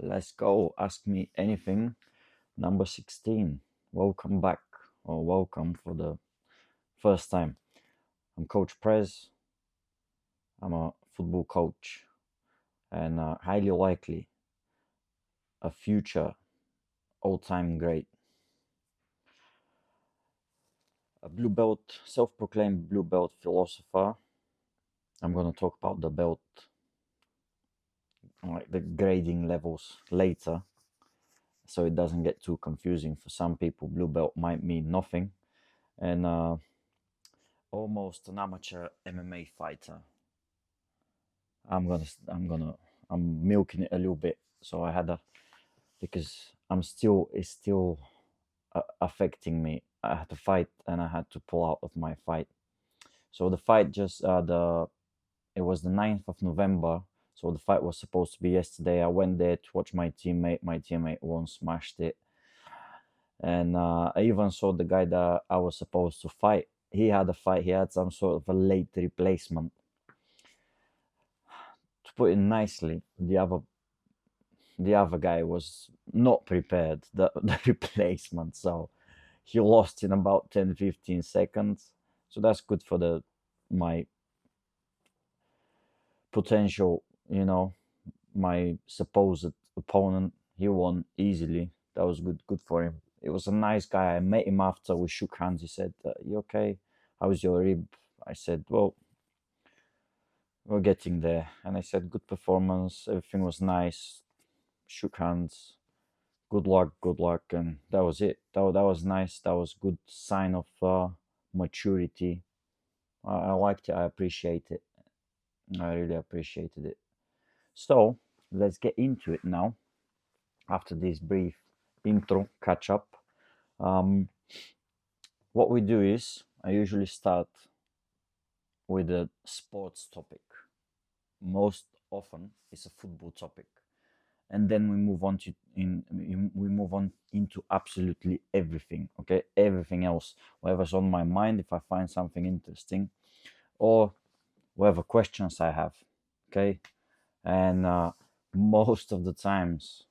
Let's go. Ask me anything. Number 16. Welcome back, or welcome for the first time. I'm Coach Prez. I'm a football coach and highly likely a future all time great. A blue belt, self proclaimed blue belt philosopher. I'm going to talk about the belt, like the grading levels later, so it doesn't get too confusing. For some people, blue belt might mean nothing. And almost an amateur MMA fighter. I'm milking it a little bit. So I had a because it's still affecting me. I had to fight and I had to pull out of my fight. So the fight just it was the 9th of November. So the fight was supposed to be yesterday. I went there to watch my teammate. My teammate won, smashed it, and I even saw the guy that I was supposed to fight. He had a fight. He had some sort of a late replacement. To put it nicely, the other guy was not prepared, the replacement, so he lost in about 10-15 seconds. So that's good for the my potential, my supposed opponent. He won easily. That was good for him. It was a nice guy. I met him after. We shook hands. He said, "You okay? How's your rib?" I said, "Well, we're getting there." And I said, "Good performance. Everything was nice." Shook hands. Good luck, good luck, and that was it. That was nice. That was good sign of maturity. I liked it. I appreciate it. I really appreciated it. So let's get into it now. After this brief intro catch up, um, what we do is I usually start with a sports topic. Most often, it's a football topic, and then we move on into absolutely everything. Okay, everything else, whatever's on my mind, if I find something interesting, or whatever questions I have. Okay, and most of the times,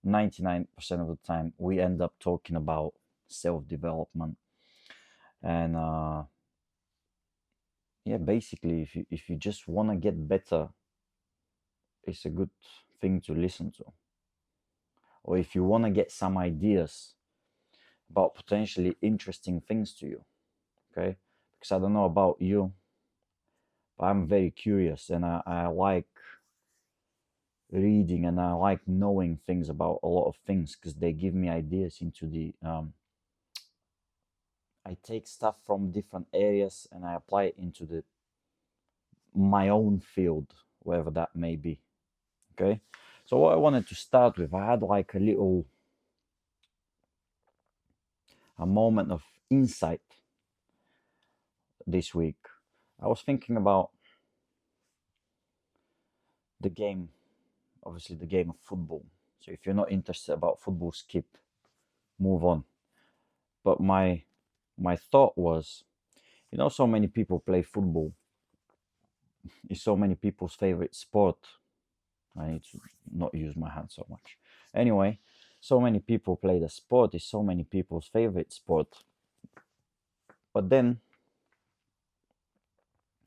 99% of the time, we end up talking about self-development. And yeah, basically, if you just want to get better, it's a good thing to listen to. Or if you want to get some ideas about potentially interesting things to you, okay? Because I don't know about you, but I'm very curious and I like reading and I like knowing things about a lot of things because they give me ideas into the I take stuff from different areas and I apply it into the my own field, wherever that may be. Okay. So what I wanted to start with, I had like a moment of insight this week. I was thinking about the game, obviously the game of football. So if you're not interested about football, skip, move on. But my thought was, so many people play football. It's so many people's favorite sport. I need to not use my hand so much. Anyway, so many people play the sport. It's so many people's favorite sport. But then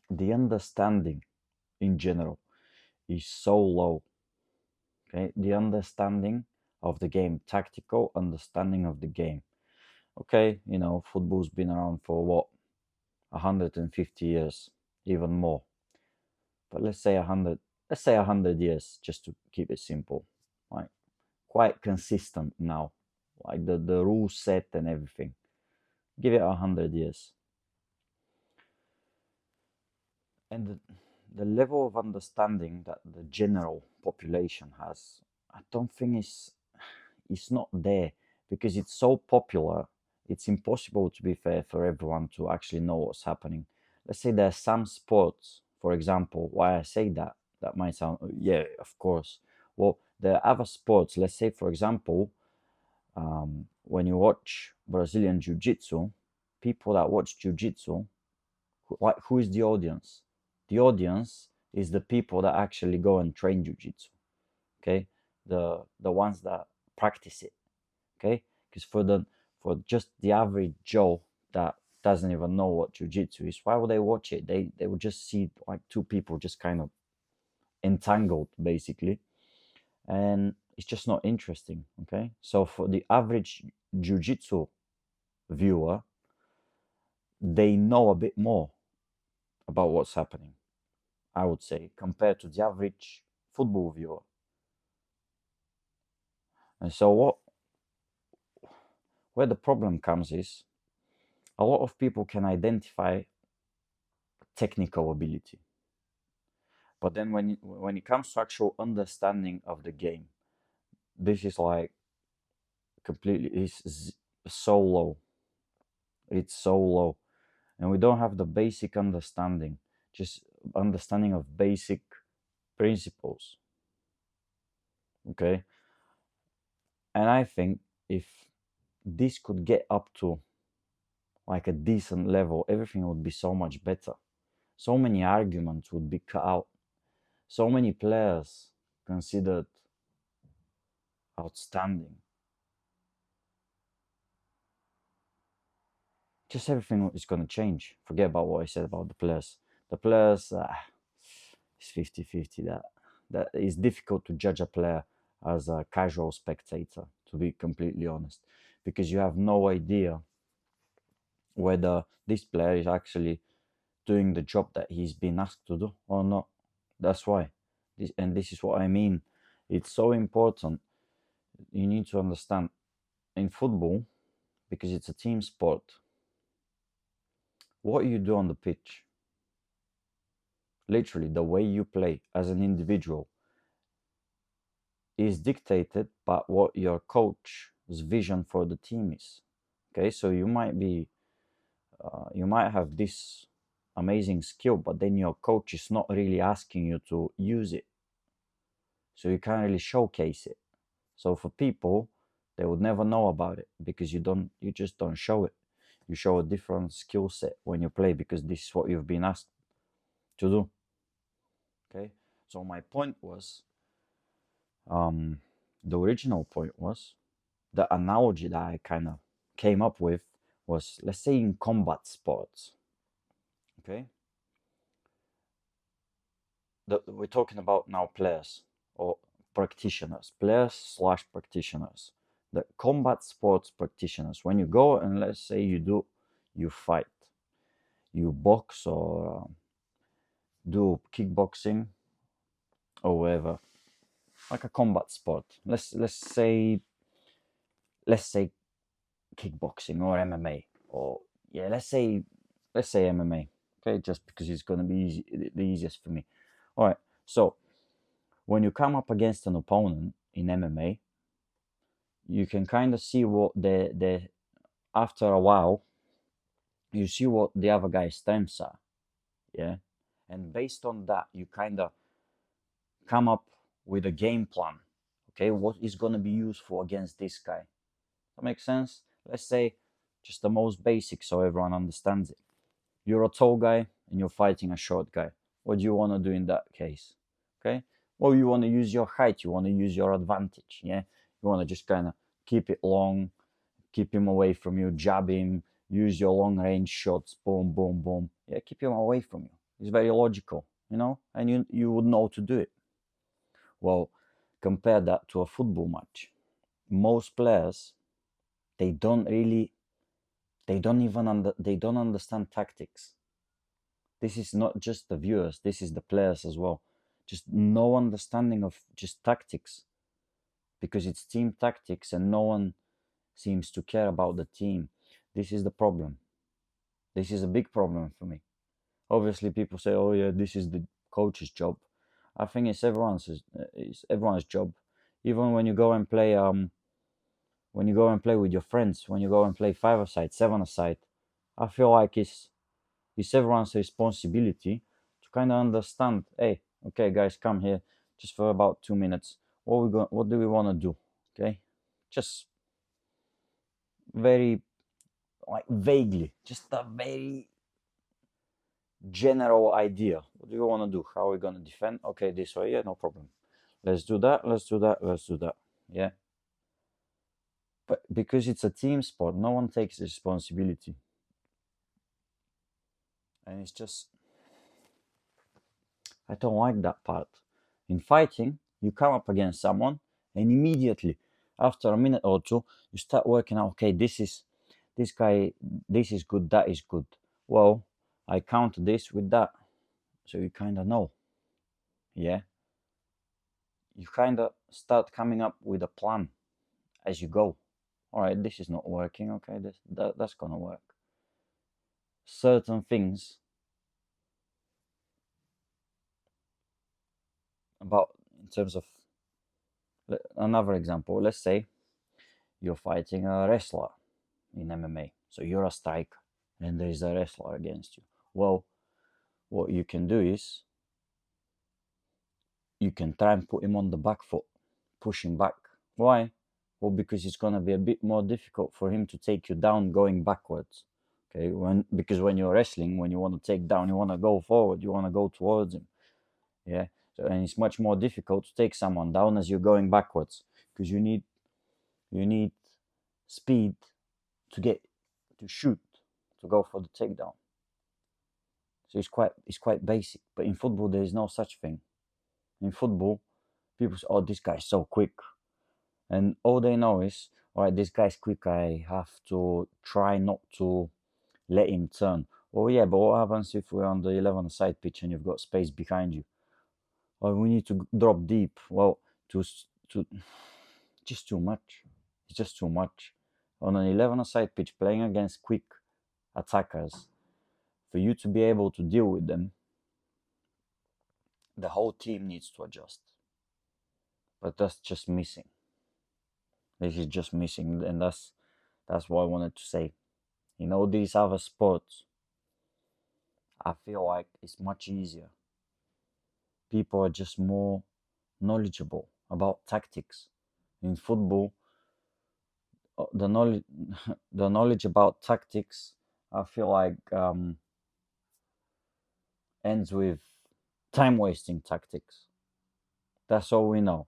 the understanding in general is so low. Okay, the understanding of the game, tactical understanding of the game. Okay, football's been around for what, 150 years, even more. But let's say 100 years, just to keep it simple. Right, quite consistent now, like the rule set and everything. Give it 100 years, and the level of understanding that the general population has, I don't think it's not there because it's so popular. It's impossible, to be fair, for everyone to actually know what's happening. Let's say there are some sports, for example. Why I say that might sound, yeah, of course. Well, there are other sports. Let's say, for example, when you watch Brazilian Jiu-Jitsu, people that watch Jiu-Jitsu, who is the audience? The audience is the people that actually go and train Jiu-Jitsu. Okay, the ones that practice it. Okay, because for just the average Joe that doesn't even know what jujitsu is, why would they watch it? They would just see like two people just kind of entangled basically, and it's just not interesting. Okay, so for the average jujitsu viewer, they know a bit more about what's happening, I would say, compared to the average football viewer. And so where the problem comes is a lot of people can identify technical ability, but then when it comes to actual understanding of the game, this is like completely is so low. It's so low, and we don't have the basic understanding, just understanding of basic principles. Okay, and I think if this could get up to like a decent level, everything would be so much better. So many arguments would be cut out. So many players considered outstanding. Just everything is going to change. Forget about what I said about the players. The players, it's 50-50. That is difficult to judge a player as a casual spectator, to be completely honest, because you have no idea whether this player is actually doing the job that he's been asked to do or not. That's why. This is what I mean. It's so important. You need to understand in football, because it's a team sport, what you do on the pitch, literally the way you play as an individual, is dictated by what your coach's vision for the team is. Okay, so you might have this amazing skill, but then your coach is not really asking you to use it, so you can't really showcase it. So for people, they would never know about it because you just don't show it. You show a different skill set when you play because this is what you've been asked to do. Okay, so my point was, um, the original point was, the analogy that I kind of came up with was, let's say in combat sports. Okay, we're talking about now players or practitioners, players slash practitioners. The combat sports practitioners, when you go and let's say you fight, you box or do kickboxing or whatever, like a combat sport. Let's say kickboxing or MMA, or yeah, let's say MMA. Okay, just because it's gonna be the easiest for me. All right. So when you come up against an opponent in MMA, you can kind of see what the after a while, you see what the other guy's strengths are. Yeah, and based on that, you kind of come up with a game plan. Okay, what is going to be useful against this guy? That makes sense. Let's say just the most basic, so everyone understands it. You're a tall guy and you're fighting a short guy. What do you want to do in that case? Okay, well, you want to use your height. You want to use your advantage. Yeah, you want to just kind of keep it long, keep him away from you, jab him, use your long range shots, boom, boom, boom. Yeah, keep him away from you. It's very logical, and you would know to do it. Well, compare that to a football match. Most players, they don't really, they don't understand tactics. This is not just the viewers, this is the players as well. Just no understanding of just tactics, because it's team tactics and no one seems to care about the team. This is the problem. This is a big problem for me. Obviously, people say, "Oh yeah, this is the coach's job." I think it's everyone's job. Even when you go and play with your friends, when you go and play 5-a-side, 7-a-side, I feel like it's everyone's responsibility to kind of understand. Hey, okay, guys, come here just for about 2 minutes. What do we want to do? Okay, just very like vaguely, just a very general idea. What do you want to do? How are we going to defend? Okay, this way. Yeah, no problem. let's do that, let's do that, let's do that. Yeah. But because it's a team sport, no one takes responsibility. And it's just, I don't like that part. In fighting, you come up against someone, and immediately, after a minute or two, you start working out, okay, this guy, this is good, that is good. Well, I counter this with that. So you kind of know. Yeah. You kind of start coming up with a plan as you go. All right, this is not working. Okay, that's going to work. Certain things about, in terms of, another example, let's say you're fighting a wrestler in MMA. So you're a striker and there's a wrestler against you. Well, what you can do is you can try and put him on the back foot, push him back. Why? Well, because it's going to be a bit more difficult for him to take you down going backwards. Okay, because when you're wrestling, when you want to take down, you want to go forward, you want to go towards him. Yeah. So, and it's much more difficult to take someone down as you're going backwards, because you need speed to get to shoot, to go for the takedown. So it's quite basic. But in football, there is no such thing. In football, people say, "Oh, this guy's so quick," and all they know is, "All right, this guy's quick. I have to try not to let him turn." Oh yeah, but what happens if we're on the 11-side pitch and you've got space behind you? Or we need to drop deep. Well, to just too much. It's just too much. On an 11-side pitch, playing against quick attackers, for you to be able to deal with them, the whole team needs to adjust. But that's just missing. This is just missing, and that's what I wanted to say. In all these other sports, I feel like it's much easier. People are just more knowledgeable about tactics. In football, the knowledge the knowledge about tactics, I feel like, ends with time wasting tactics. That's all we know,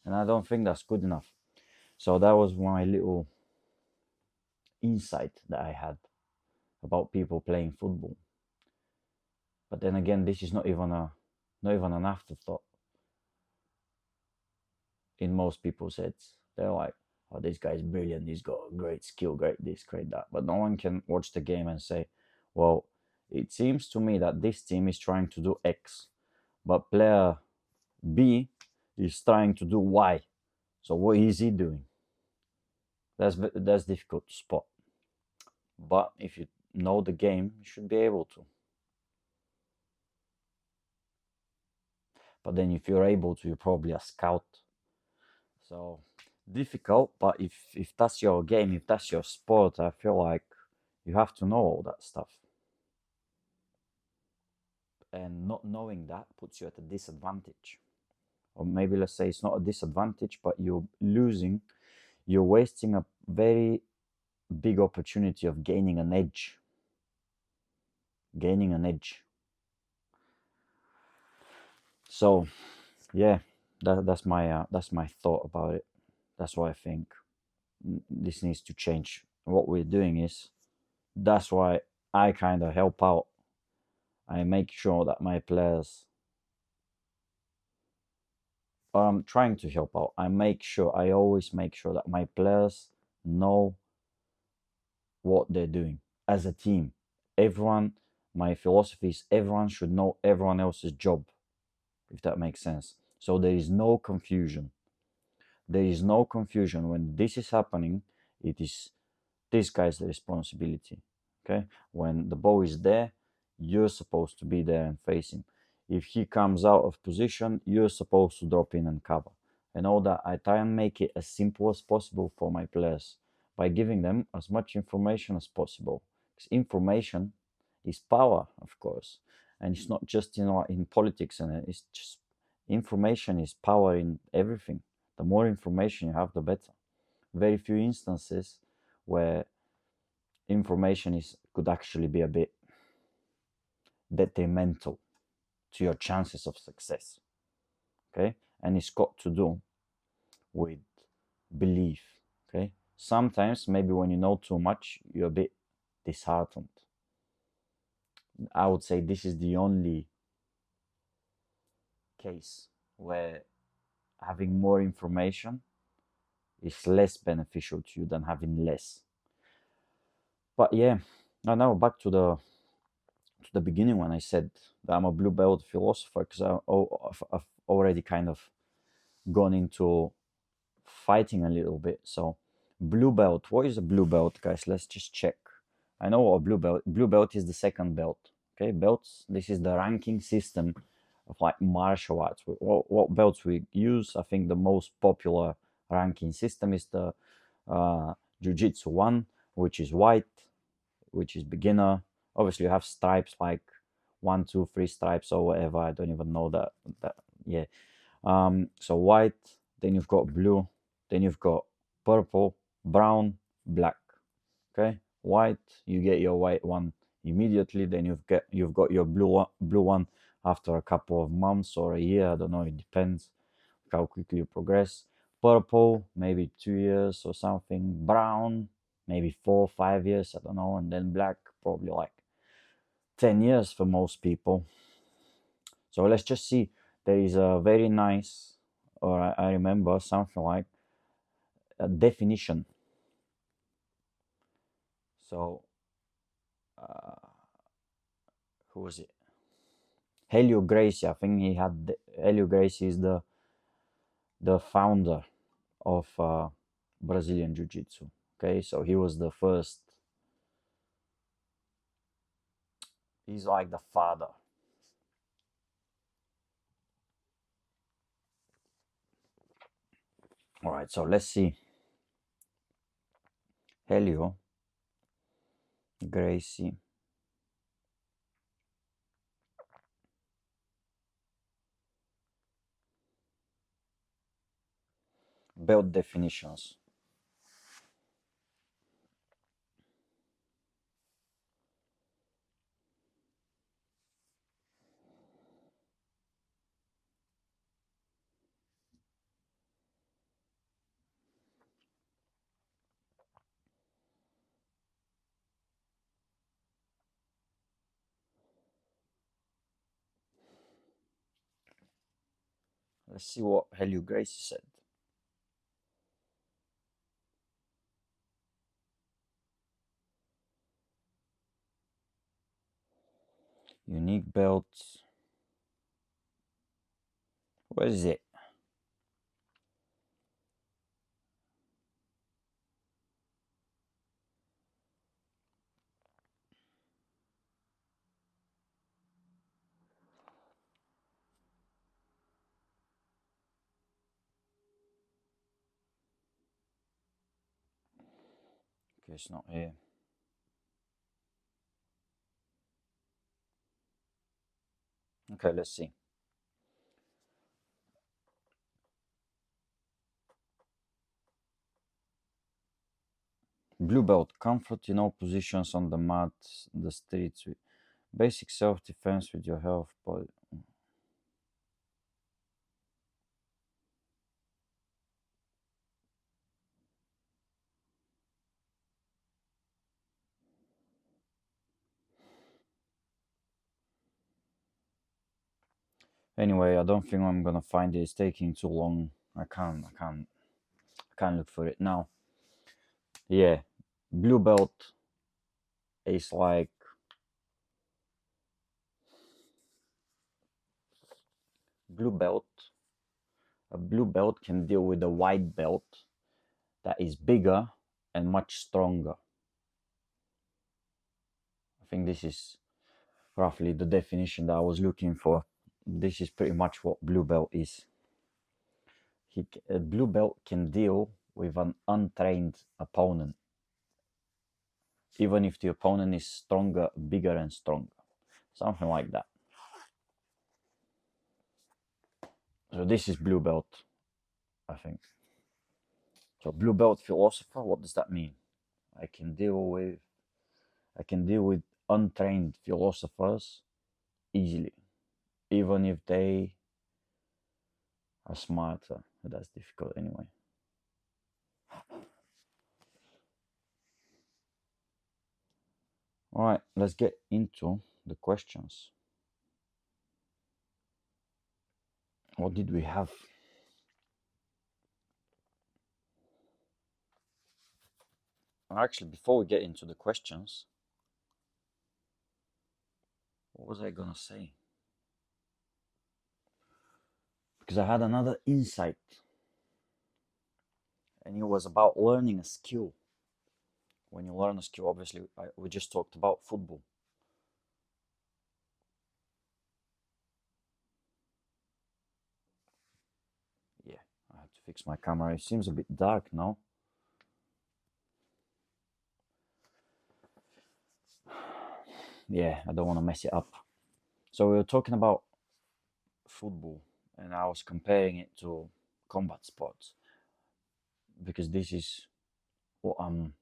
and I don't think that's good enough. So that was my little insight that I had about people playing football. But then again, this is not even an afterthought in most people's heads. They're like, "Oh, this guy's brilliant. He's got a great skill, great this, great that." But no one can watch the game and say, "Well, it seems to me that this team is trying to do X, but player B is trying to do Y. So what is he doing?" That's difficult to spot. But if you know the game, you should be able to. But then if you're able to, you're probably a scout. So difficult, but if that's your game, if that's your sport, I feel like you have to know all that stuff. And not knowing that puts you at a disadvantage. Or maybe let's say it's not a disadvantage, but you're wasting a very big opportunity of gaining an edge. Gaining an edge. So yeah, that's my thought about it. That's what I think. This needs to change. What we're doing is, that's why I kind of help out. I make sure that my players, I'm trying to help out. I always make sure that my players know what they're doing as a team. Everyone, my philosophy is everyone should know everyone else's job, if that makes sense. So there is no confusion. There is no confusion when this is happening. It is this guy's responsibility. Okay, when the ball is there, you're supposed to be there and face him. If he comes out of position, you're supposed to drop in and cover. And all that, I try and make it as simple as possible for my players by giving them as much information as possible. Because information is power, of course, and it's not just in politics, and it's just information is power in everything. The more information you have, the better. Very few instances where information could actually be a bit detrimental to your chances of success. Okay, and it's got to do with belief. Okay, sometimes maybe when you know too much, you're a bit disheartened. I would say this is the only case where having more information is less beneficial to you than having less. But yeah, now back to the beginning when I said that I'm a blue belt philosopher, because I've already kind of gone into fighting a little bit. So blue belt, what is a blue belt, guys? Let's just check. I know what a blue belt is, the second belt. Okay, belts, this is the ranking system of like martial arts. What belts we use, I think the most popular ranking system is the jiu-jitsu one, which is white, which is beginner. Obviously you have stripes like 1, 2, 3 stripes or whatever. I don't even know that yeah. So white, then you've got blue, then you've got purple, brown, black. Okay, white, you get your white one immediately. Then you've got your blue one after a couple of months or a year. I don't know. It depends how quickly you progress. Purple, maybe 2 years or something. Brown, maybe 4 or 5 years. I don't know. And then black, probably like 10 years for most people. So let's just see. There is a very nice, or I remember something like a definition. So, uh, who was it? Helio Gracie. I think he had Helio Gracie is the founder of Brazilian Jiu Jitsu. Okay, so he was the first. He's like the father. All right, so let's see. Helio Gracie. Belt definitions. Let's see what Helio Gracie said. Unique belts. Where is it? Okay, it's not here. Okay, let's see. Blue belt, comfort in all positions on the mat, the streets, with basic self-defense with your health. But anyway, I don't think I'm gonna find it. It's taking too long. I can't look for it now. Yeah, blue belt is like blue belt. A blue belt can deal with a white belt that is bigger and much stronger. I think this is roughly the definition that I was looking for. This is pretty much what blue belt is. A blue belt can deal with an untrained opponent, even if the opponent is stronger, bigger, and stronger. Something like that. So this is blue belt, I think. So blue belt philosopher, what does that mean? I can deal with I can deal with untrained philosophers easily, even if they are smarter. That's difficult anyway. All right, let's get into the questions. What did we have? Actually, before we get into the questions, what was I gonna say? Because I had another insight, and it was about learning a skill. When you learn a skill, obviously, we just talked about football. Yeah, I had to fix my camera. It seems a bit dark now. Yeah, I don't want to mess it up. So we were talking about football, and I was comparing it to combat sports because this is what I'm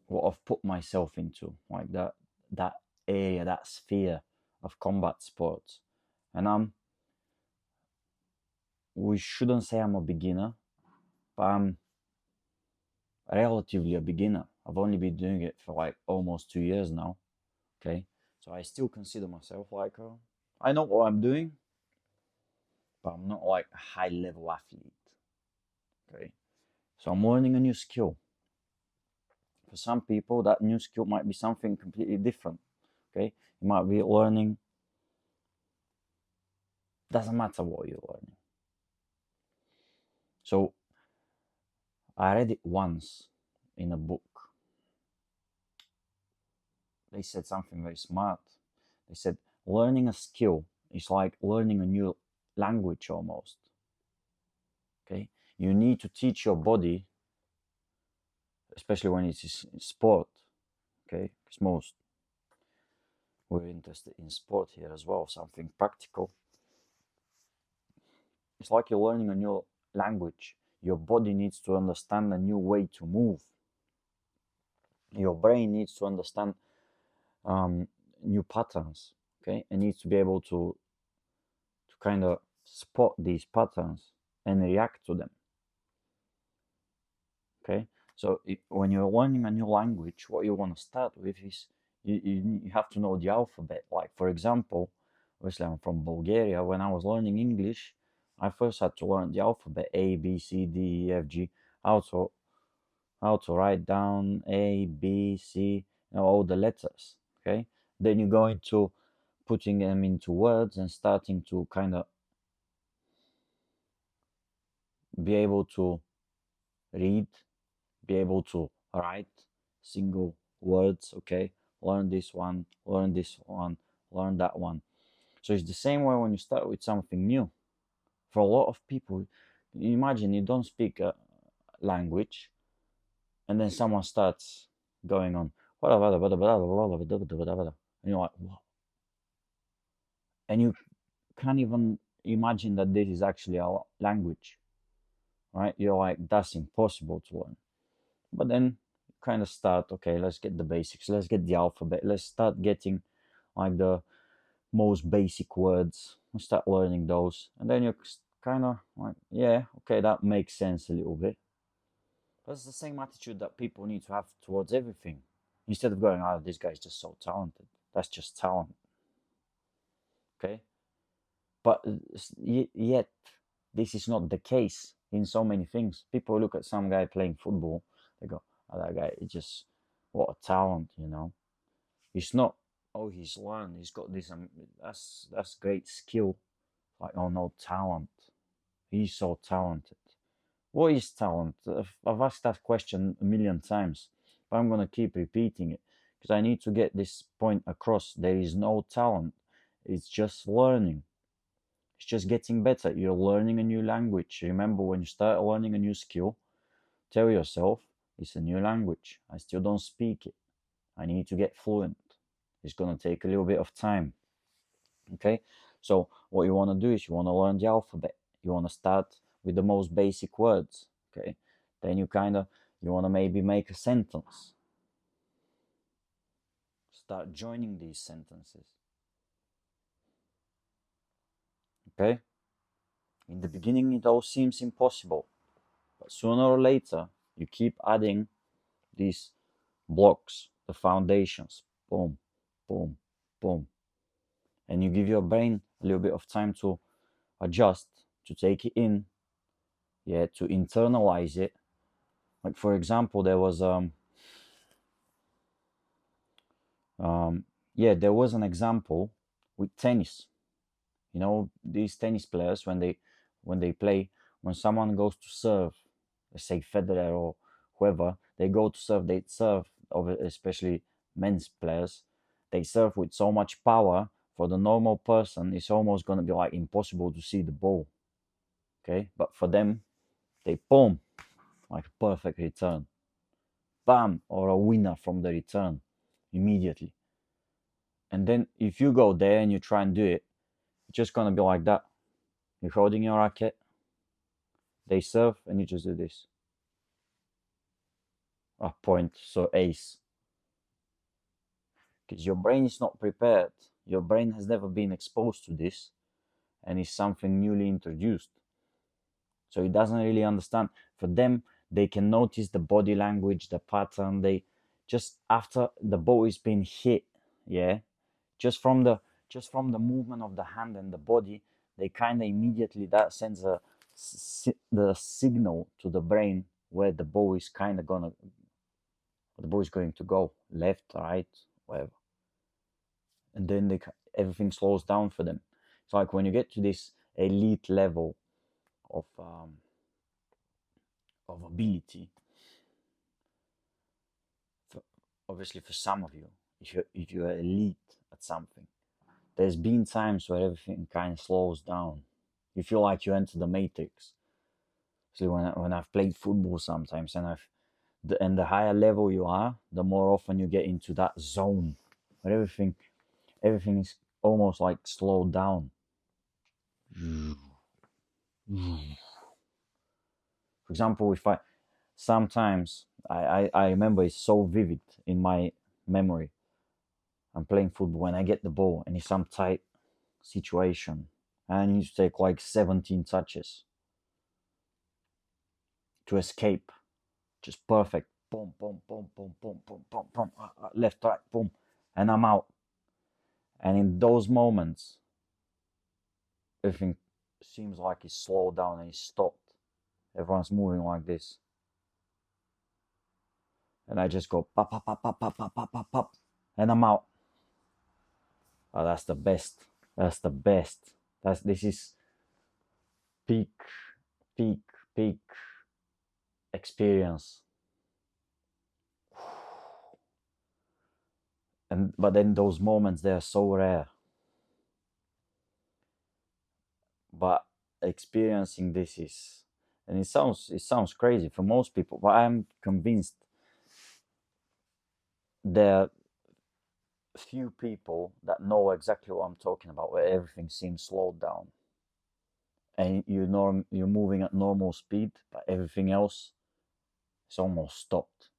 what I've put myself into, like that area, that sphere of combat sports. And we shouldn't say I'm a beginner, but I'm relatively a beginner. I've only been doing it for like almost 2 years now. Okay, so I still consider myself like I know what I'm doing, but I'm not like a high level athlete. Okay, so I'm learning a new skill. For some people, that new skill might be something completely different. Okay, you might be learning. Doesn't matter what you're learning. So I read it once in a book. They said something very smart. They said learning a skill is like learning a new language almost. Okay, you need to teach your body, especially when it's sport. Okay, because most we're interested in sport here as well, something practical. It's like you're learning a new language. Your body needs to understand a new way to move. Your brain needs to understand new patterns. Okay, it needs to be able to kind of spot these patterns and react to them. Okay, so when you're learning a new language, what you want to start with is you have to know the alphabet. Like, for example, obviously I'm from Bulgaria. When I was learning English, I first had to learn the alphabet: A, B, C, D, E, F, G. How to write down A, B, C, all the letters. Okay, then you go into putting them into words and starting to kind of be able to read, be able to write single words. Okay, learn this one, learn this one, learn that one. So it's the same way when you start with something new. For a lot of people, imagine you don't speak a language, and then someone starts going on, and you're like, what? And you can't even imagine that this is actually a language, right? You're like, that's impossible to learn. But then you kind of start, okay, let's get the basics, let's get the alphabet, let's start getting like the most basic words, start learning those, and then you're kind of like, yeah, okay, that makes sense a little bit. That's the same attitude that people need to have towards everything. Instead of going, oh, this guy's just so talented. That's just talent. Okay? But yet, this is not the case in so many things. People look at some guy playing football, they go, oh, that guy is just, what a talent, you know? It's not, oh, he's learned, he's got this, that's great skill. Like, oh, no, talent. He's so talented. What is talent? I've asked that question a million times, but I'm going to keep repeating it because I need to get this point across. There is no talent, it's just learning. It's just getting better. You're learning a new language. Remember, when you start learning a new skill, tell yourself it's a new language. I still don't speak it. I need to get fluent. It's going to take a little bit of time. Okay, so what you want to do is you want to learn the alphabet. You want to start with the most basic words. Okay, then you want to maybe make a sentence. Start joining these sentences. Okay, In the beginning, it all seems impossible, but sooner or later, you keep adding these blocks, the foundations, boom, boom, boom, and you give your brain a little bit of time to adjust, to take it in, yeah, to internalize it. Like for example, there was um yeah, there was an example with tennis. You know, these tennis players when they play, when someone goes to serve, let's say Federer or whoever, they go to serve, they serve, especially men's players, they serve with so much power. For the normal person, it's almost gonna be like impossible to see the ball. Okay, but for them, they boom, like a perfect return, bam, or a winner from the return immediately. And then if you go there and you try and do it, it's just gonna be like that. You're holding your racket, they serve, and you just do this. A point, so ace. Because your brain is not prepared. Your brain has never been exposed to this, and it's something newly introduced. So it doesn't really understand. For them, they can notice the body language, the pattern. They just after the ball is being hit, yeah, just from the movement of the hand and the body, they kind of immediately that sends the signal to the brain where the ball is kind of gonna the ball is going to go, left, right, whatever. And then everything slows down for them. It's like when you get to this elite level of ability, for, obviously for some of you, if you're elite at something, there's been times where everything kind of slows down. You feel like you enter the matrix. So when I've played football sometimes, and the higher level you are, the more often you get into that zone where everything is almost like slowed down. For example, if I sometimes I remember it's so vivid in my memory. I'm playing football when I get the ball and it's some tight situation and I need to take like 17 touches to escape. Just perfect. Boom, boom, boom, boom, boom, boom, boom, boom. Left, right, boom. And I'm out. And in those moments, everything seems like it's slowed down and it's stopped. Everyone's moving like this. And I just go pop, pop, pop, pop, pop, pop, pop, pop, pop. And I'm out. Oh, that's the best. That's the best. This is peak, peak, peak experience. And but then those moments they're so rare. But experiencing this is, and it sounds crazy for most people, but I'm convinced there are few people that know exactly what I'm talking about, where everything seems slowed down and you're moving at normal speed, but everything else is almost stopped.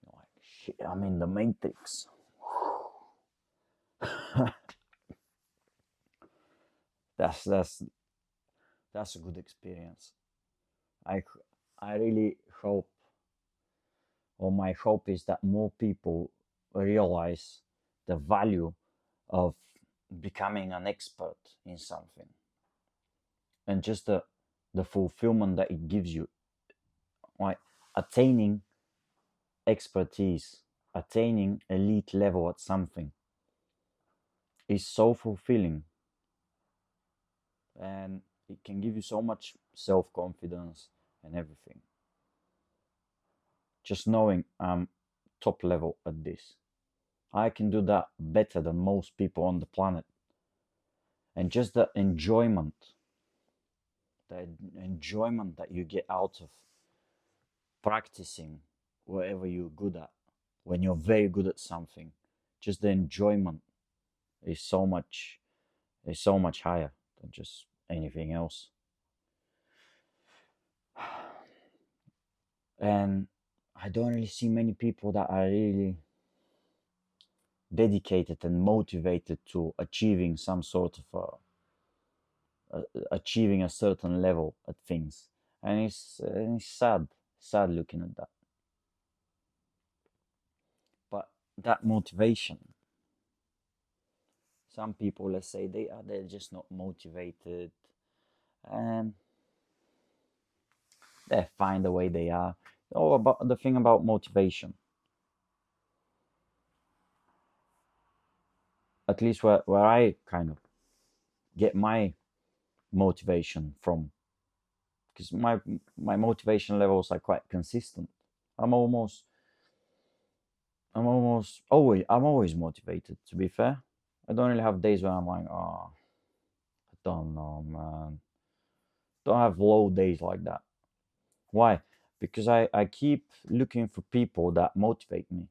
You're like, shit, I'm in the matrix. that's that's that's a good experience. I I really hope, or my hope is that more people realize the value of becoming an expert in something and just the fulfillment that it gives you, like attaining expertise, attaining elite level at something is so fulfilling, and it can give you so much self-confidence and everything. Just knowing I'm top level at this, I can do that better than most people on the planet. And just the enjoyment that you get out of practicing whatever you're good at, when you're very good at something, just the enjoyment is so much higher than just anything else. And I don't really see many people that are really dedicated and motivated to achieving some sort of achieving a certain level at things, and it's sad looking at that. But that motivation, some people, let's say, they're just not motivated, and they find the way they are. Oh, about the thing about motivation, at least where I kind of get my motivation from, because my motivation levels are quite consistent. I'm almost I'm always motivated, to be fair. I don't really have days when I'm like, oh, I don't know, man. Don't have low days like that. Why? Because I keep looking for people that motivate me.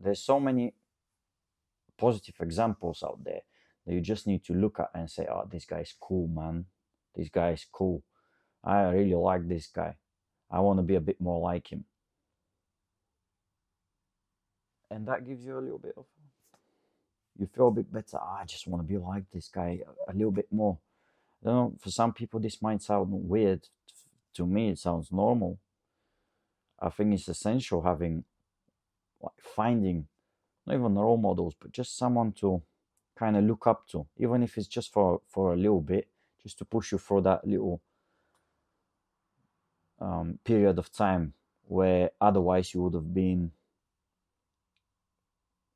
There's so many positive examples out there that you just need to look at and say, oh, this guy is cool, man. This guy is cool. I really like this guy. I want to be a bit more like him. And that gives you a little bit of, you feel a bit better. "Ah, I just want to be like this guy a little bit more." I don't know, for some people this might sound weird. To me, it sounds normal. I think it's essential having, like, finding not even role models, but just someone to kind of look up to, even if it's just for a little bit, just to push you through that little period of time where otherwise you would have been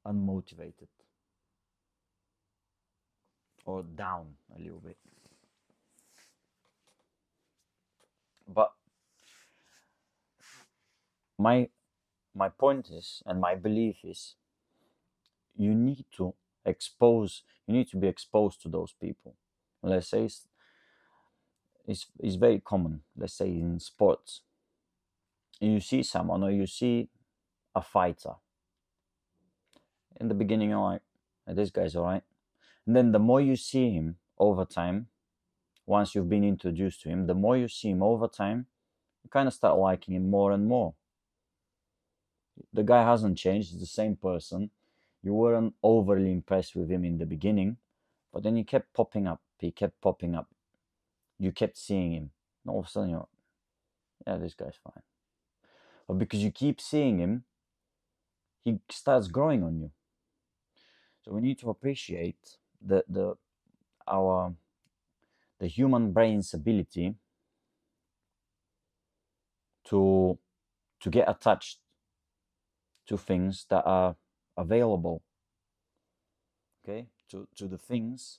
unmotivated or down a little bit. But my my point is, and my belief is, you need to you need to be exposed to those people. Let's say it's very common, let's say in sports, you see someone or you see a fighter. In the beginning you're like, "Hey, this guy's all right." And then the more you see him over time, once you've been introduced to him, the more you see him over time, you kind of start liking him more and more. The guy hasn't changed, he's the same person. You weren't overly impressed with him in the beginning, but then he kept popping up. He kept popping up. You kept seeing him. And all of a sudden you're, yeah, this guy's fine. But because you keep seeing him, he starts growing on you. So we need to appreciate our the human brain's ability to get attached to things that are available. Okay, to the things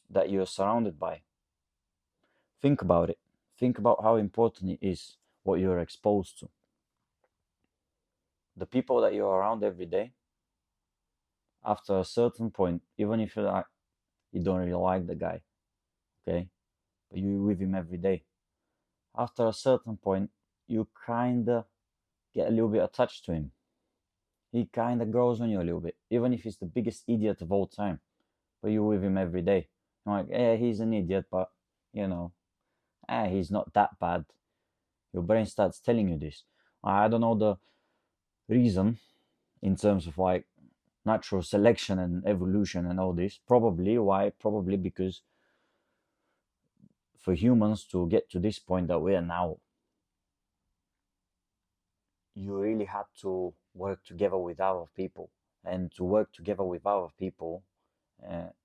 that you're surrounded by. Think about it. Think about how important it is what you're exposed to. The people that you're around every day, after a certain point, even if you don't really like the guy, okay, but you're with him every day, after a certain point, you kind of get a little bit attached to him. He kind of grows on you a little bit, even if he's the biggest idiot of all time, but you're with him every day. You're like, yeah, he's an idiot, but you know, he's not that bad. Your brain starts telling you this. I don't know the reason in terms of like natural selection and evolution and all this. Probably why? Probably because for humans to get to this point that we are now, you really had to work together with other people. And to work together with other people,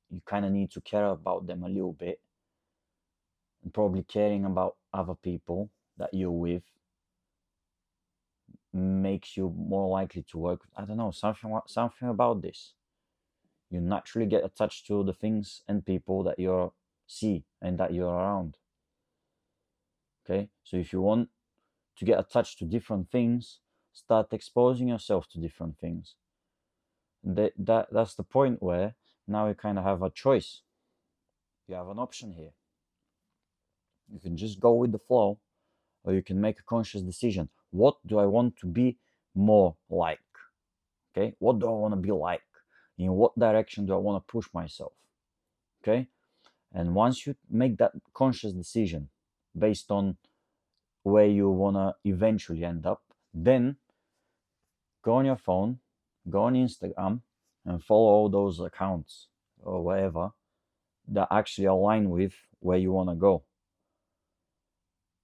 you kind of need to care about them a little bit. And probably caring about other people that you're with makes you more likely to work. I don't know, something about this. You naturally get attached to the things and people that you see and that you're around. Okay, so if you want to get attached to different things, start exposing yourself to different things. That's the point where now you kind of have a choice. You have an option here. You can just go with the flow, or you can make a conscious decision. What do I want to be more like? Okay, what do I want to be like? In what direction do I want to push myself? Okay, and once you make that conscious decision based on where you want to eventually end up, then go on your phone, go on Instagram, and follow all those accounts or whatever that actually align with where you want to go.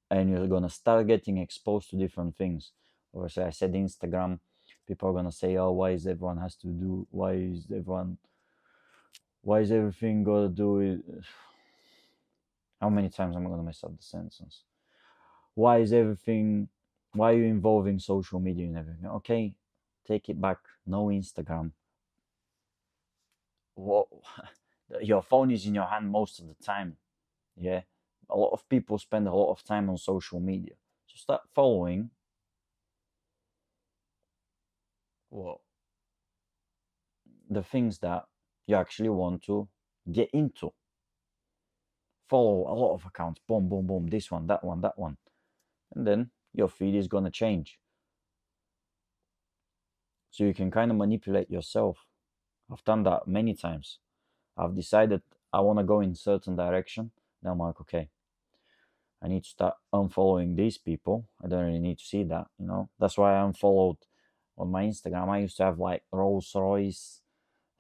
And you're going to start getting exposed to different things. Or say I said Instagram, people are going to say, oh, why is everyone has to do, why is everything got to do with, how many times am I going to mess up the sentence? Why is everything, why are you involving social media and everything? Okay, take it back. No Instagram. What? Your phone is in your hand most of the time. Yeah. A lot of people spend a lot of time on social media. So start following what the things that you actually want to get into. Follow a lot of accounts. Boom, boom, boom. This one, that one, that one. And then your feed is going to change. So you can kind of manipulate yourself. I've done that many times. I've decided I want to go in a certain direction. Then I'm like, okay, I need to start unfollowing these people. I don't really need to see that, you know. That's why I unfollowed on my Instagram. I used to have like Rolls Royce,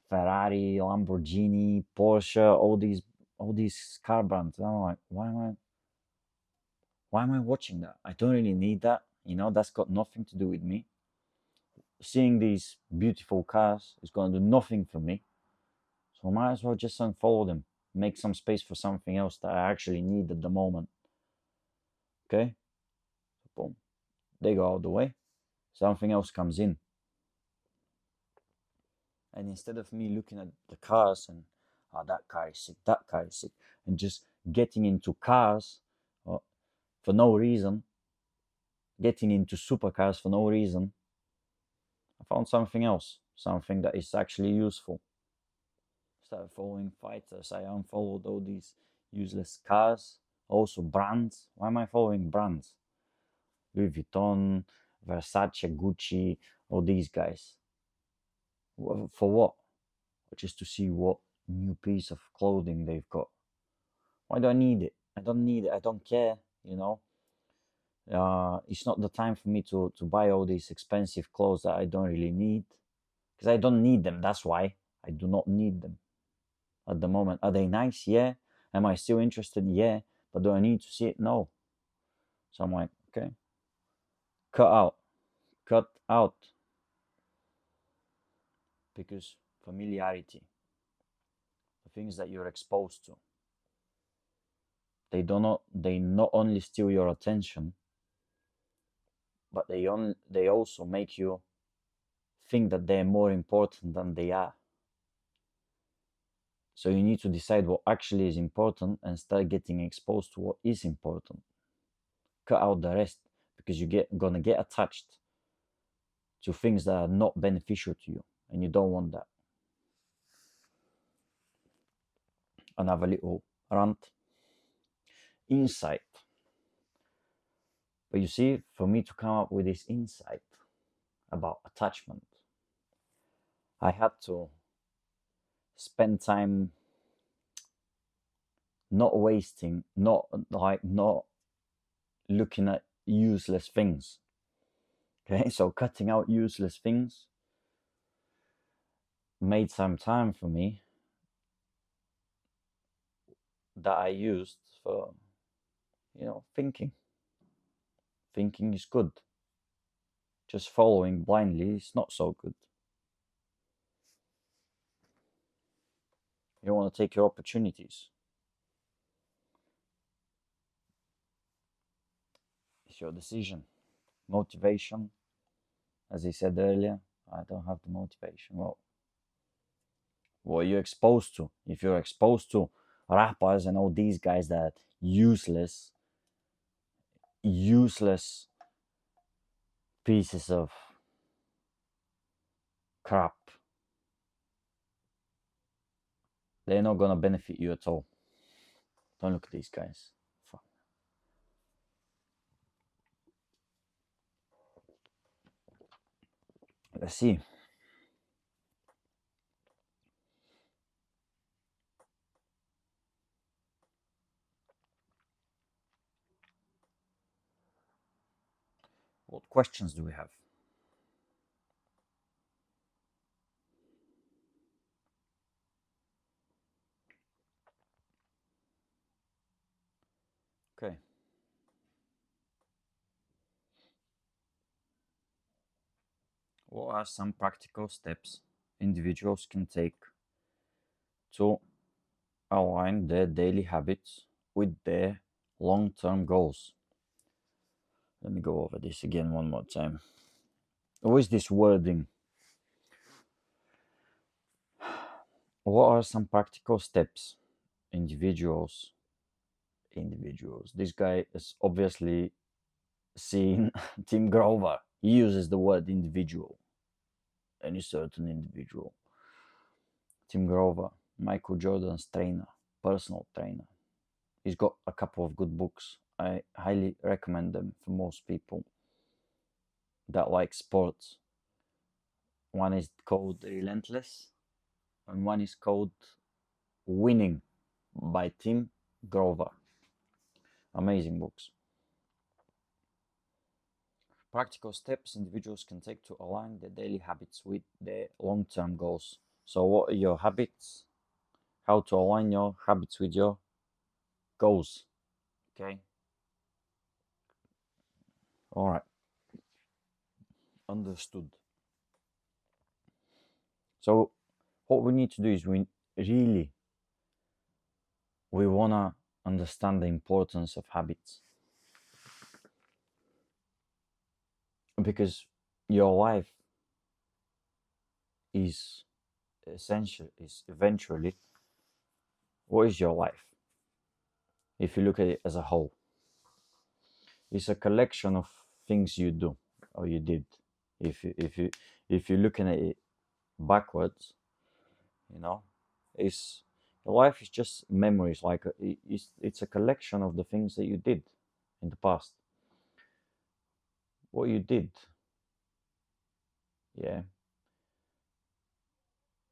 Ferrari, Lamborghini, Porsche, all these car brands. And I'm like, why am I watching that? I don't really need that. You know, that's got nothing to do with me. Seeing these beautiful cars is going to do nothing for me. So I might as well just unfollow them. Make some space for something else that I actually need at the moment. Okay? Boom. They go out the way. Something else comes in. And instead of me looking at the cars and, oh, that car is sick, that car is sick, and just getting into cars for no reason, getting into supercars for no reason, I found something else, something that is actually useful. Started following fighters. I unfollowed all these useless cars. Also brands. Why am I following brands? Louis Vuitton, Versace, Gucci, all these guys. For what? Just to see what new piece of clothing they've got. Why do I need it? I don't need it. I don't care. You know, it's not the time for me to buy all these expensive clothes that I don't really need, because I don't need them. That's why I do not need them at the moment. Are they nice? Yeah. Am I still interested? Yeah. But do I need to see it? No. So I'm like, okay, cut out, because familiarity, the things that you're exposed to, they not only steal your attention, but they also make you think that they're more important than they are. So you need to decide what actually is important and start getting exposed to what is important. Cut out the rest, because gonna get attached to things that are not beneficial to you, and you don't want that. Another little rant. Insight. But you see, for me to come up with this insight about attachment, I had to spend time not wasting, not looking at useless things. Okay, so cutting out useless things made some time for me that I used for, thinking. Thinking is good. Just following blindly is not so good. You want to take your opportunities. It's your decision. Motivation, as I said earlier, I don't have the motivation. Well, what are you exposed to? If you're exposed to rappers and all these guys that are useless pieces of crap, they're not gonna benefit you at all. Don't look at these guys. Fuck. Let's see. What questions do we have? What are some practical steps individuals can take to align their daily habits with their long-term goals? Let me go over this again one more time. What is this wording? What are some practical steps individuals? This guy is obviously seen Tim Grover. He uses the word individual, any certain individual. Tim Grover, Michael Jordan's trainer, personal trainer. He's got a couple of good books. I highly recommend them for most people that like sports. One is called Relentless, and one is called Winning by Tim Grover. Amazing books. Practical steps individuals can take to align their daily habits with their long-term goals. So what are your habits? How to align your habits with your goals. Okay. All right. Understood. So what we need to do is we wanna understand the importance of habits, because your life is eventually, what is your life? If you look at it as a whole, it's a collection of things you do or you did. If you're looking at it backwards, you know, it's your life is just memories. Like it's a collection of the things that you did in the past. What you did, yeah.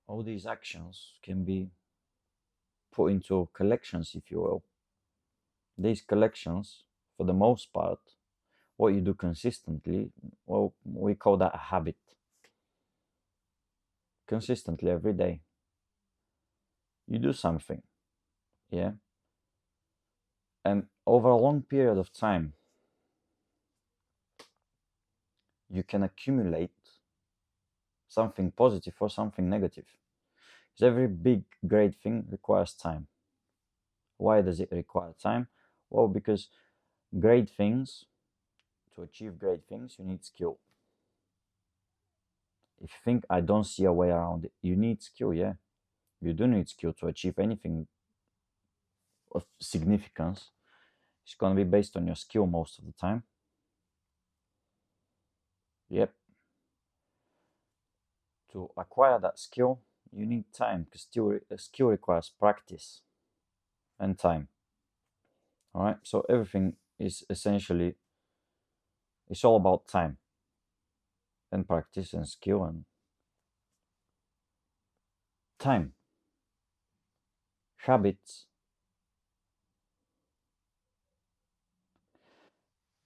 All these actions can be put into collections, if you will. These collections, for the most part, what you do consistently, well, we call that a habit. Consistently every day, you do something, yeah. And over a long period of time, you can accumulate something positive or something negative. Because every big, great thing requires time. Why does it require time? Well, because great things, to achieve great things, you need skill. If you think I don't see a way around it, you need skill, yeah. You do need skill to achieve anything of significance. It's going to be based on your skill most of the time. Yep. To acquire that skill, you need time, because skill requires practice and time. All right. So everything is essentially, it's all about time and practice and skill and time. Habits.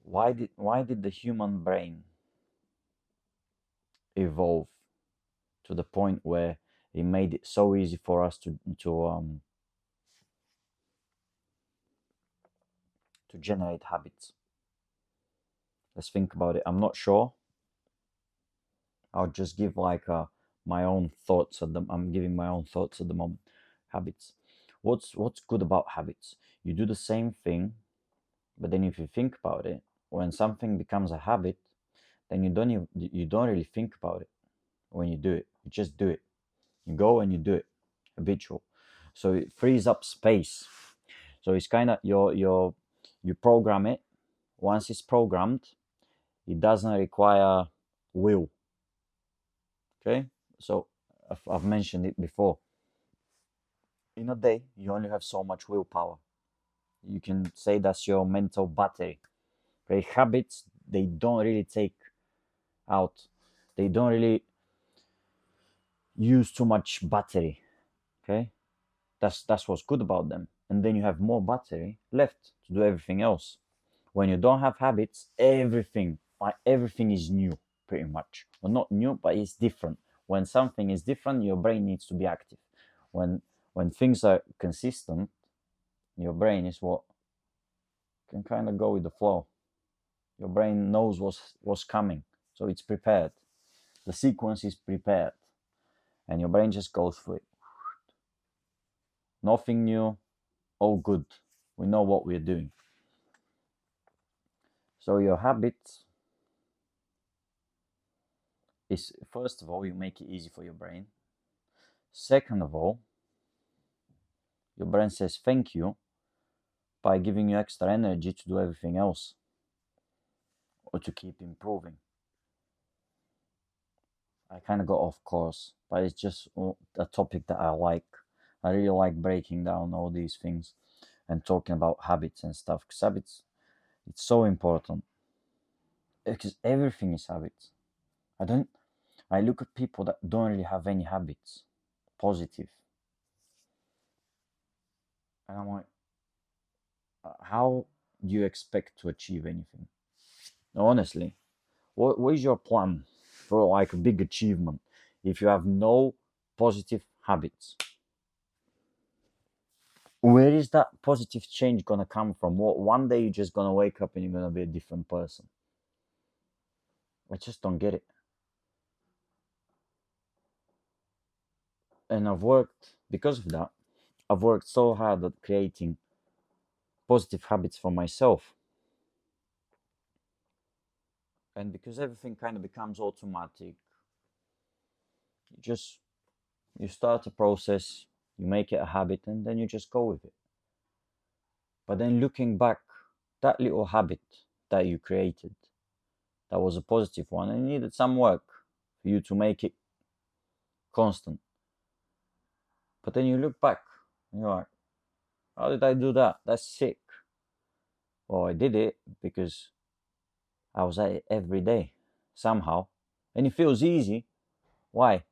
Why did the human brain evolve to the point where it made it so easy for us to generate habits? Let's think about it. I'm not sure. I'll just give like my own thoughts at the. I'm giving my own thoughts at the moment. Habits. What's good about habits? You do the same thing, but then if you think about it, when something becomes a habit, then you don't really think about it when you do it. You just do it. You go and you do it. Habitual. So it frees up space. So it's kind of you program it. Once it's programmed, it doesn't require will. Okay, so I've mentioned it before. In a day, you only have so much willpower. You can say that's your mental battery. Okay, habits, they don't really take out. They don't really use too much battery. Okay, that's what's good about them. And then you have more battery left to do everything else. When you don't have habits, everything is new, pretty much. Well, not new, but it's different. When something is different, your brain needs to be active. When things are consistent, your brain is what can kind of go with the flow. Your brain knows what's coming, so it's prepared. The sequence is prepared, and your brain just goes through it. Nothing new, all good. We know what we're doing. So your habits is, first of all, you make it easy for your brain. Second of all, your brain says thank you by giving you extra energy to do everything else or to keep improving. I kind of got off course, but it's just a topic that I like. I really like breaking down all these things and talking about habits and stuff, because habits, it's so important, because everything is habits. I look at people that don't really have any habits, positive, and I'm like, how do you expect to achieve anything? Honestly, what is your plan for like a big achievement if you have no positive habits? Where is that positive change gonna come from? What, one day you're just gonna wake up and you're gonna be a different person? I just don't get it. And I've worked, because of that, I've worked so hard at creating positive habits for myself. And because everything kind of becomes automatic, you you start a process, you make it a habit, and then you just go with it. But then looking back, that little habit that you created, that was a positive one, and it needed some work for you to make it constant. But then you look back and you're like, how did I do that? That's sick. Well, I did it because I was at it every day, somehow. And it feels easy. Why?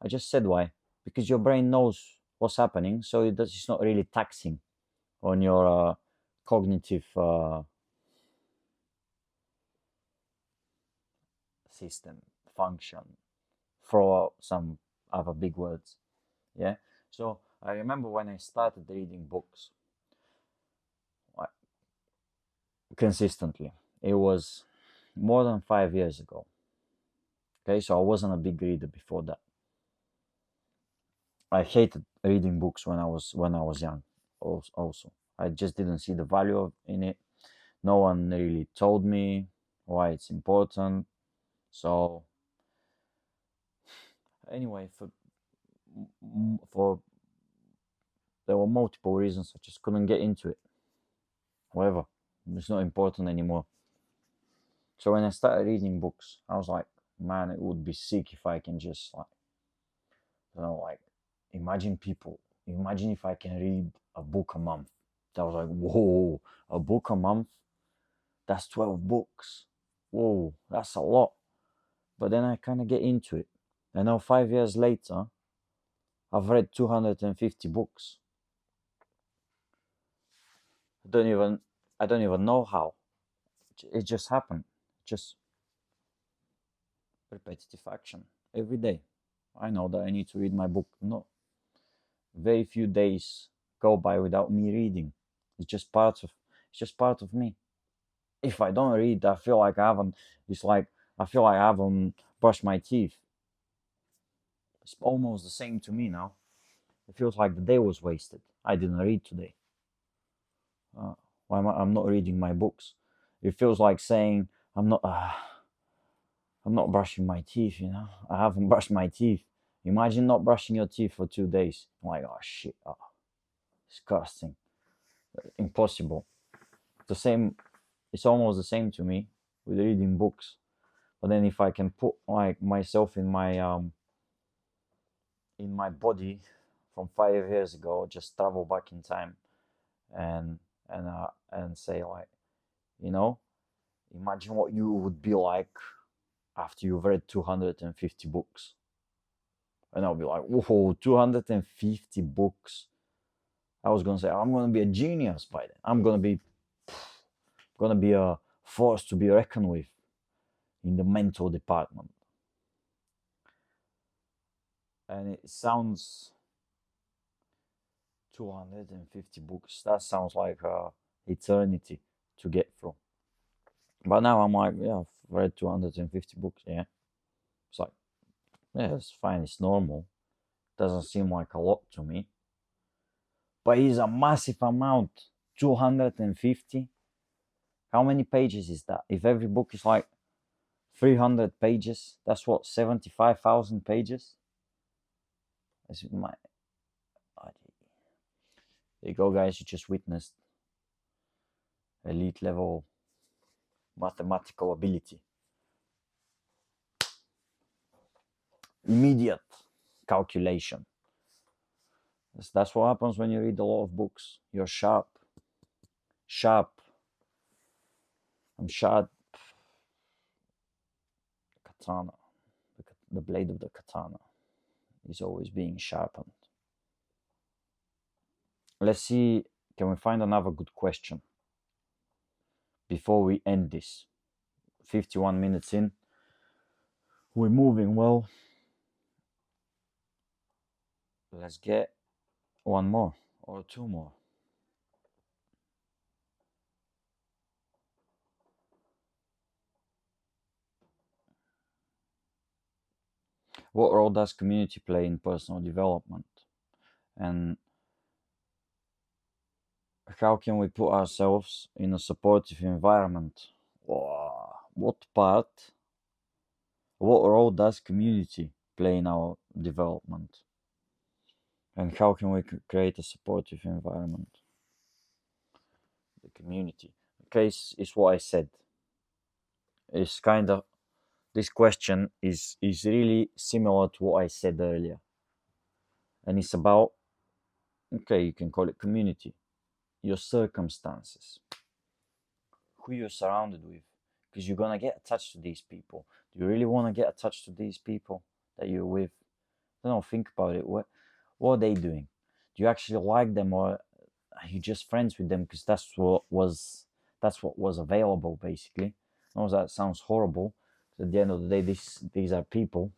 I just said why. Because your brain knows what's happening, so it's not really taxing on your cognitive system function, throw out some other big words. Yeah. So I remember when I started reading books like, consistently, it was more than 5 years ago. Okay, so I wasn't a big reader before that. I hated reading books when I was young. Also, I just didn't see the value in it. No one really told me why it's important. So anyway, for there were multiple reasons I just couldn't get into it. However, it's not important anymore. So when I started reading books, I was like, man, it would be sick if I can just like, like imagine if I can read a book a month. I was like, whoa, a book a month? That's 12 books. Whoa, that's a lot. But then I kind of get into it. And now 5 years later, I've read 250 books. I don't even know how. It just happened. Just repetitive action every day. I know that I need to read my book. No, very few days go by without me reading. It's just part of me. If I don't read, I feel like I haven't. It's like I feel like I haven't brushed my teeth. It's almost the same to me now. It feels like the day was wasted. I didn't read today. Why am I'm not reading my books? It feels like saying I'm not brushing my teeth. You know, I haven't brushed my teeth. Imagine not brushing your teeth for 2 days. I'm like, oh shit, oh, disgusting, impossible. The same. It's almost the same to me with reading books. But then if I can put like myself in my body from 5 years ago, just travel back in time and and say like, you know, imagine what you would be like after you've read 250 books. And I'll be like, whoa, 250 books. I was gonna say I'm gonna be a genius by then. I'm gonna be a force to be reckoned with in the mental department. And it sounds 250 books. That sounds like eternity to get through. But now I'm like, yeah, I've read 250 books. Yeah, it's like Yeah, it's fine. It's normal. Doesn't seem like a lot to me. But it's a massive amount. 250. How many pages is that? If every book is like 300 pages, that's what, 75,000 pages? That's my. There you go, guys. You just witnessed elite level mathematical ability. Immediate calculation. That's what happens when you read a lot of books. You're sharp. Sharp. I'm sharp. Katana. The blade of the katana is always being sharpened. Let's see. Can we find another good question before we end this? 51 minutes in. We're moving well. Let's get one more or two more. What role does community play in personal development? And how can we put ourselves in a supportive environment? What part, what role does community play in our development? And how can we create a supportive environment? The community. Okay, is what I said. It's kind of, this question is really similar to what I said earlier. And it's about, okay, you can call it community, your circumstances, who you're surrounded with, because you're gonna get attached to these people. Do you really want to get attached to these people that you're with? Don't think about it. What are they doing? Do you actually like them, or are you just friends with them because that's what was available, basically? I know that sounds horrible. At the end of the day, these are people,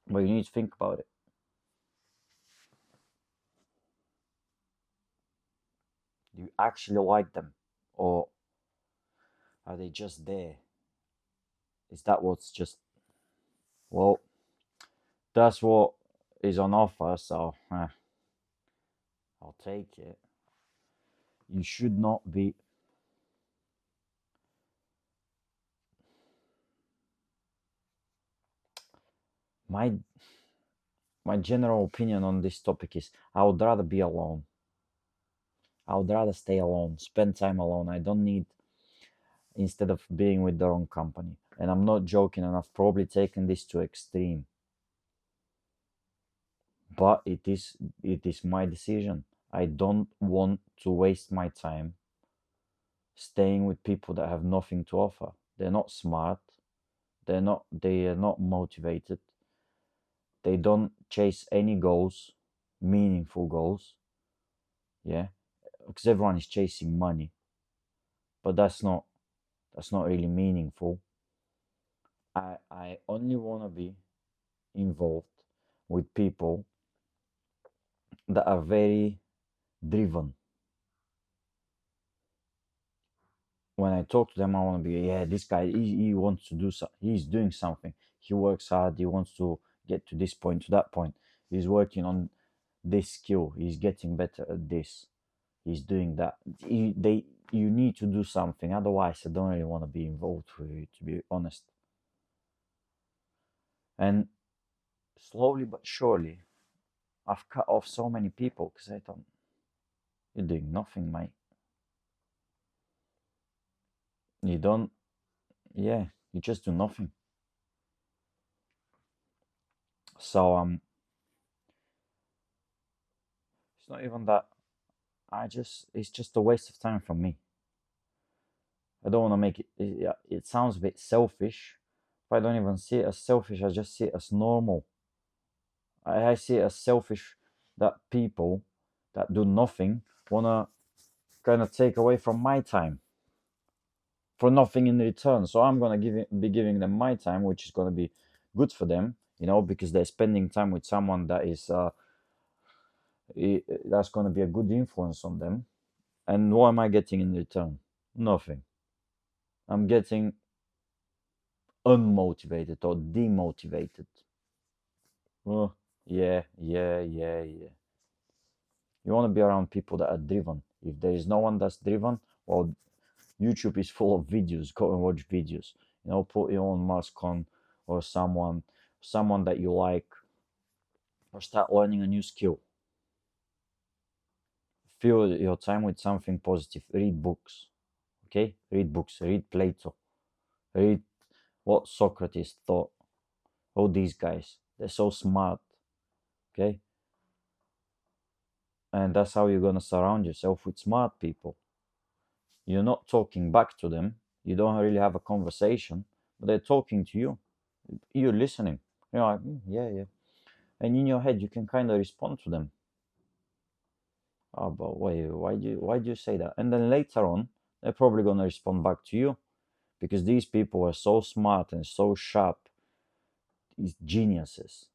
but you need to think about it. Do you actually like them, or are they just there? Is that what's just, well, that's what is on offer, so I'll take it. You should not be. My general opinion on this topic is I would rather be alone. I would rather stay alone, spend time alone. I don't need, instead of being with the wrong company. And I'm not joking, and I've probably taken this to extreme. But it is my decision. I don't want to waste my time staying with people that have nothing to offer. They're not smart. They are not motivated. They don't chase any goals, meaningful goals. Yeah. Because everyone is chasing money. But that's not really meaningful. I only want to be involved with people that are very driven. When I talk to them, I want to be, yeah, this guy, he wants to do so, he's doing something. He works hard. He wants to get to this point, to that point. He's working on this skill. He's getting better at this. He's doing that. You need to do something. Otherwise, I don't really want to be involved with you, to be honest. And slowly but surely, I've cut off so many people because I thought, you're doing nothing, mate. You don't, yeah, you just do nothing. So it's not even that. It's just a waste of time for me. I don't want to make it. It sounds a bit selfish, but I don't even see it as selfish. I just see it as normal. I see it as selfish that people that do nothing wanna kind of take away from my time for nothing in return. So I'm gonna be giving them my time, which is gonna be good for them, because they're spending time with someone that is that's gonna be a good influence on them. And what am I getting in return? Nothing. I'm getting unmotivated or demotivated. Oh, yeah, yeah, yeah, yeah. You want to be around people that are driven. If there is no one that's driven, well, YouTube is full of videos. Go and watch videos. Put Elon Musk on, or someone that you like, or start learning a new skill. Fill your time with something positive. Read books. Okay, read books. Read Plato. Read what Socrates thought. All these guys, they're so smart. Okay, and that's how you're gonna surround yourself with smart people. You're not talking back to them. You don't really have a conversation, but they're talking to you. You're listening. You're like, yeah, yeah. And in your head, you can kind of respond to them. Oh, but wait, why do you say that? And then later on, they're probably gonna respond back to you because these people are so smart and so sharp. These geniuses,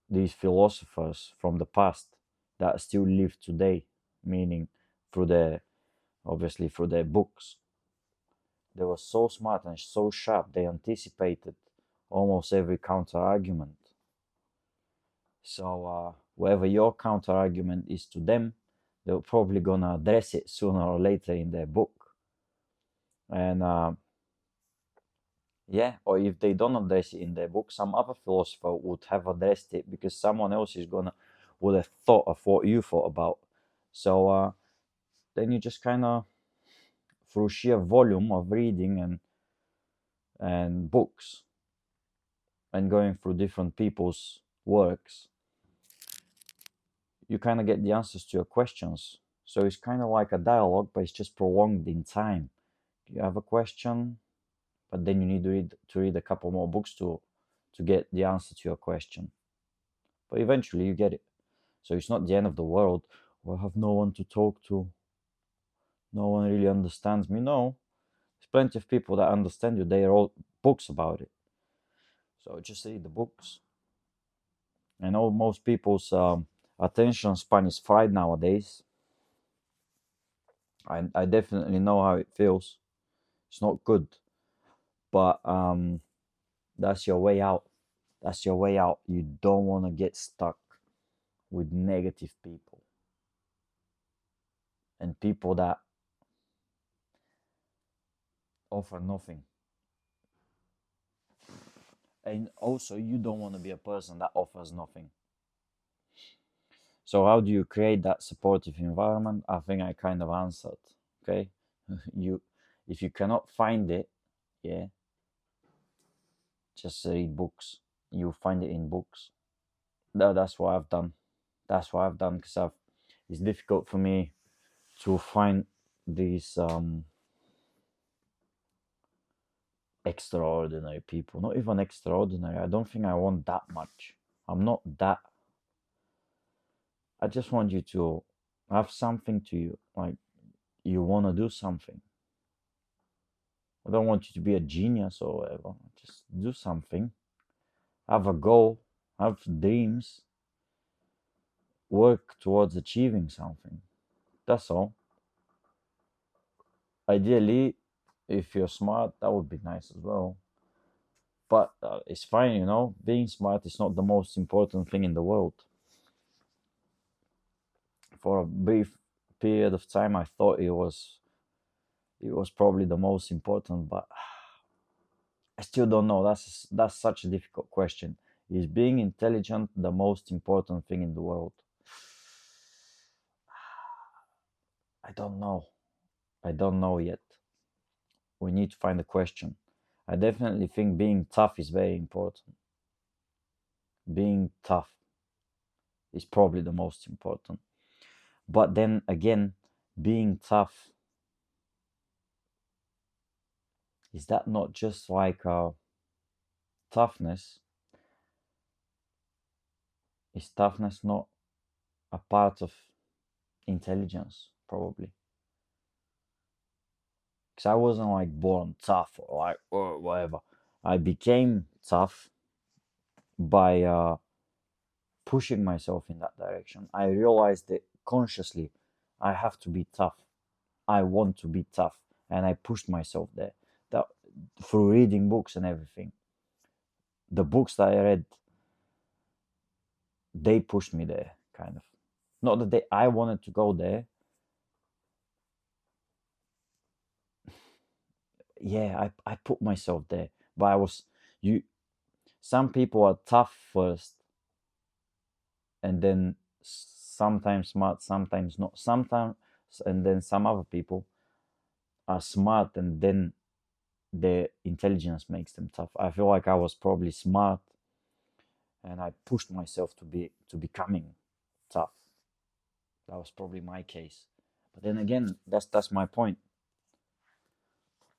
these philosophers from the past that still live today, meaning through their obviously through their books. They were so smart and so sharp, they anticipated almost every counter argument. So, whatever your counter argument is to them, they're probably gonna address it sooner or later in their book. And yeah, or if they don't address it in their book, some other philosopher would have addressed it because someone else is gonna would have thought of what you thought about. So then you just kind of, through sheer volume of reading and books and going through different people's works, you kind of get the answers to your questions. So it's kind of like a dialogue, but it's just prolonged in time. You have a question, but then you need to read a couple more books to get the answer to your question. But eventually you get it. So it's not the end of the world. Well, I have no one to talk to. No one really understands me. No, there's plenty of people that understand you. They wrote books about it. So just read the books. I know most people's attention span is fried nowadays. I definitely know how it feels. It's not good, but that's your way out. That's your way out. You don't want to get stuck with negative people and people that offer nothing. And also, you don't want to be a person that offers nothing. So, how do you create that supportive environment? I think I kind of answered. Okay, you, if you cannot find it, yeah, just read books. You find it in books. That's what I've done. That's what I've done because it's difficult for me to find these extraordinary people. Not even extraordinary. I don't think I want that much. I'm not that. I just want you to have something to you, like you want to do something. I don't want you to be a genius or whatever. Just do something. Have a goal. Have dreams. Work towards achieving something. That's all. Ideally, if you're smart, that would be nice as well. But it's fine, being smart is not the most important thing in the world. For a brief period of time, I thought it was probably the most important, but I still don't know. That's such a difficult question. Is being intelligent the most important thing in the world? I don't know. I don't know yet. We need to find a question. I definitely think being tough is very important. Being tough is probably the most important. But then again, being tough, is that not just like toughness? Is toughness not a part of intelligence? Probably. Because I wasn't like born tough or like or whatever. I became tough by pushing myself in that direction. I realized that consciously I have to be tough. I want to be tough, and I pushed myself there. That through reading books and everything. The books that I read, they pushed me there, kind of. Not that I wanted to go there. Yeah, I put myself there, but I was you. Some people are tough first, and then sometimes smart, sometimes not. Sometimes, and then some other people are smart, and then their intelligence makes them tough. I feel like I was probably smart, and I pushed myself to becoming tough. That was probably my case. But then again, that's my point.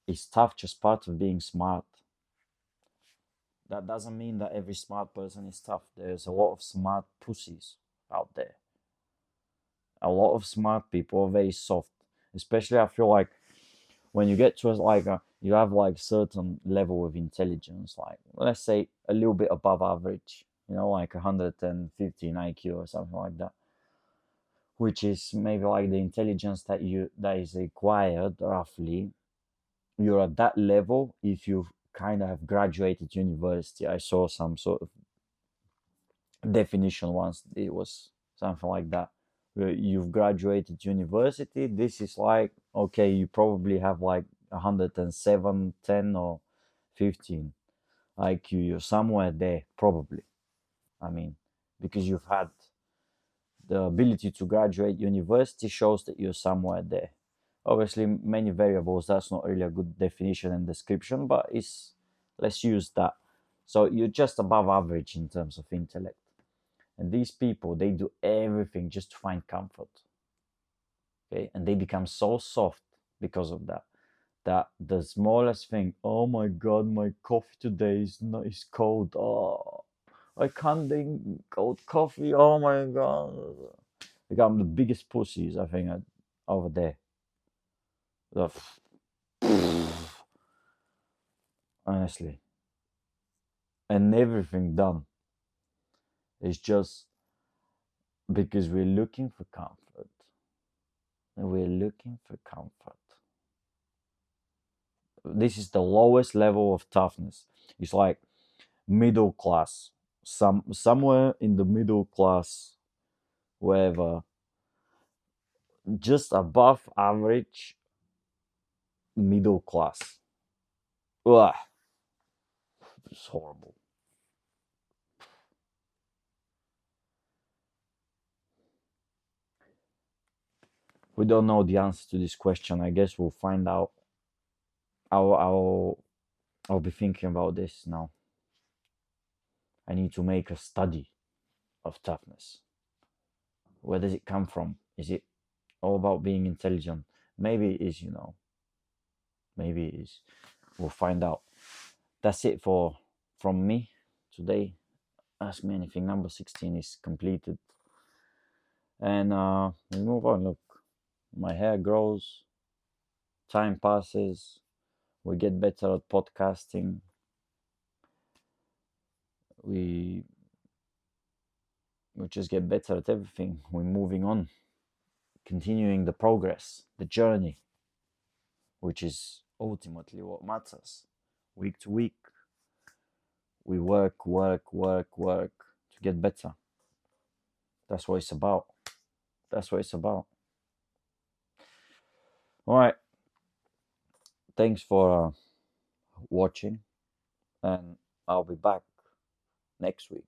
Is tough just part of being smart? That doesn't mean that every smart person is tough. There's a lot of smart pussies out there. A lot of smart people are very soft. Especially, I feel like when you get to you have like certain level of intelligence, like let's say a little bit above average, like 115 IQ or something like that, which is maybe like the intelligence that is required roughly. You're at that level if you kind of have graduated university. I saw some sort of definition once. It was something like that. Where you've graduated university. This is like, okay, you probably have like 107, 10 or 15 IQ. You're somewhere there, probably. I mean, because you've had the ability to graduate university shows that you're somewhere there. Obviously, many variables, that's not really a good definition and description, but let's use that. So you're just above average in terms of intellect. And these people, they do everything just to find comfort. Okay, and they become so soft because of that. That the smallest thing, oh my god, my coffee today is cold. Oh, I can't drink cold coffee. Oh my god, become the biggest pussies I think over there. Honestly, and everything done is just because we're looking for comfort. We're looking for comfort. This is the lowest level of toughness. It's like middle class, somewhere in the middle class, wherever, just above average middle class. Ugh, it's horrible. We don't know the answer to this question. I guess we'll find out. I'll be thinking about this now. I need to make a study of toughness. Where does it come from? Is it all about being intelligent? Maybe it is. Maybe it is. We'll find out. That's it from me today. Ask me anything. Number 16 is completed. And we move on. Look, my hair grows, time passes, we get better at podcasting. We just get better at everything. We're moving on, continuing the progress, the journey, which is ultimately what matters. Week to week, we work to get better. That's what it's about. That's what it's about. All right. Thanks for watching, and I'll be back next week.